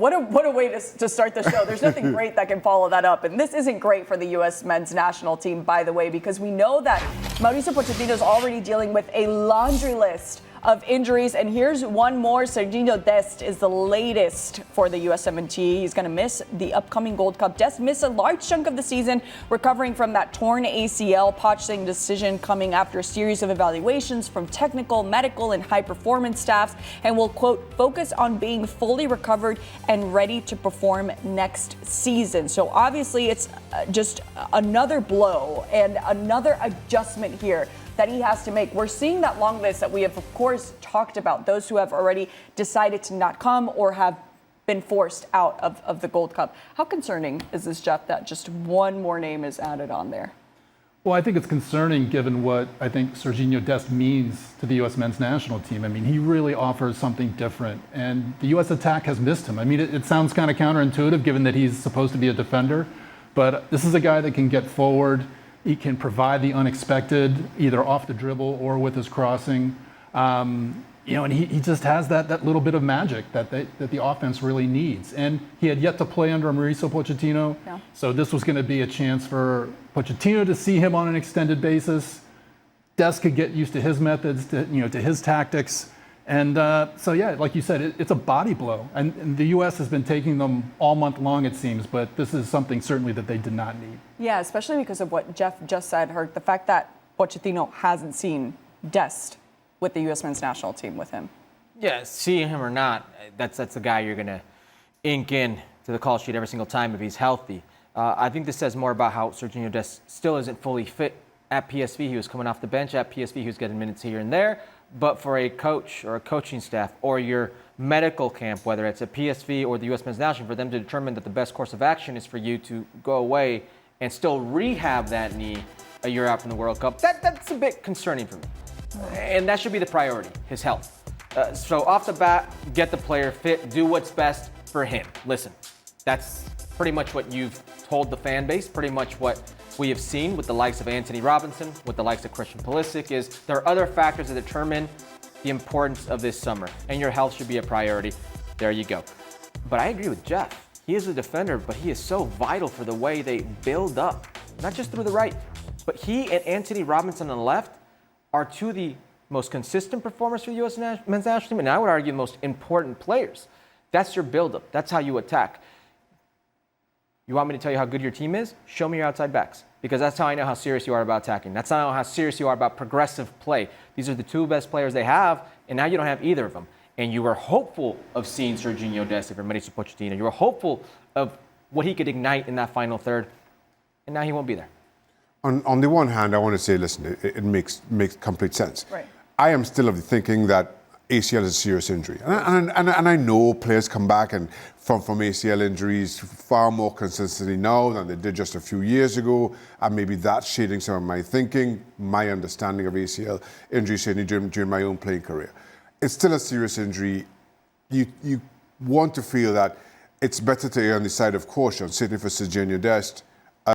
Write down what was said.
what a way to start the show. There's nothing great that can follow that up. And this isn't great for the U.S. men's national team, by the way, because we know that Mauricio Pochettino is already dealing with a laundry list of injuries. And here's one more. Sergiño Dest is the latest for the USMNT. He's going to miss the upcoming Gold Cup. Dest missed a large chunk of the season recovering from that torn ACL. Poch saying decision coming after a series of evaluations from technical, medical, and high-performance staffs, and will, quote, focus on being fully recovered and ready to perform next season. So obviously it's just another blow and another adjustment here that he has to make. We're seeing that long list that we have, of course, talked about, those who have already decided to not come or have been forced out of the Gold Cup. How concerning is this, Jeff, that just one more name is added on there? Well, I think it's concerning given what I think Sergiño Dest means to the U.S. men's national team. I mean, he really offers something different, and the U.S. attack has missed him. I mean, it sounds kind of counterintuitive given that he's supposed to be a defender, but this is a guy that can get forward. He can provide the unexpected, either off the dribble or with his crossing. And he just has that little bit of magic that the offense really needs. And he had yet to play under Mauricio Pochettino, so this was going to be a chance for Pochettino to see him on an extended basis. Dest could get used to his methods, to his tactics. And like you said, it's a body blow. And the U.S. has been taking them all month long, it seems, but this is something certainly that they did not need. Yeah, especially because of what Jeff just said, the fact that Pochettino hasn't seen Dest with the U.S. men's national team with him. Yeah, seeing him or not, that's the guy you're going to ink in to the call sheet every single time if he's healthy. I think this says more about how Sergiño Dest still isn't fully fit at PSV. He was coming off the bench at PSV. He was getting minutes here and there. But for a coach or a coaching staff or your medical camp, whether it's at PSV or the U.S. men's national, for them to determine that the best course of action is for you to go away and still rehab that knee a year out from the World Cup, that's a bit concerning for me. And that should be the priority, his health. So off the bat, get the player fit, do what's best for him. Listen, that's pretty much what you've told the fan base, pretty much what we have seen with the likes of Anthony Robinson, with the likes of Christian Pulisic, is there are other factors that determine the importance of this summer, and your health should be a priority. There you go. But I agree with Jeff. He is a defender, but he is so vital for the way they build up, not just through the right, but he and Anthony Robinson on the left are two of the most consistent performers for the U.S. men's national team, and I would argue the most important players. That's your buildup. That's how you attack. You want me to tell you how good your team is? Show me your outside backs, because that's how I know how serious you are about attacking. That's how serious you are about progressive play. These are the two best players they have, and now you don't have either of them. And you were hopeful of seeing Sergiño Dest if you're Mauricio Pochettino. You were hopeful of what he could ignite in that final third, and now he won't be there. On the one hand, I want to say, listen, it makes complete sense. Right. I am still of the thinking that ACL is a serious injury. And I know players come back and from ACL injuries far more consistently now than they did just a few years ago. And maybe that's shading some of my thinking, my understanding of ACL injury, certainly during my own playing career. It's still a serious injury. You want to feel that it's better to err on the side of caution, certainly for Sergiño Dest,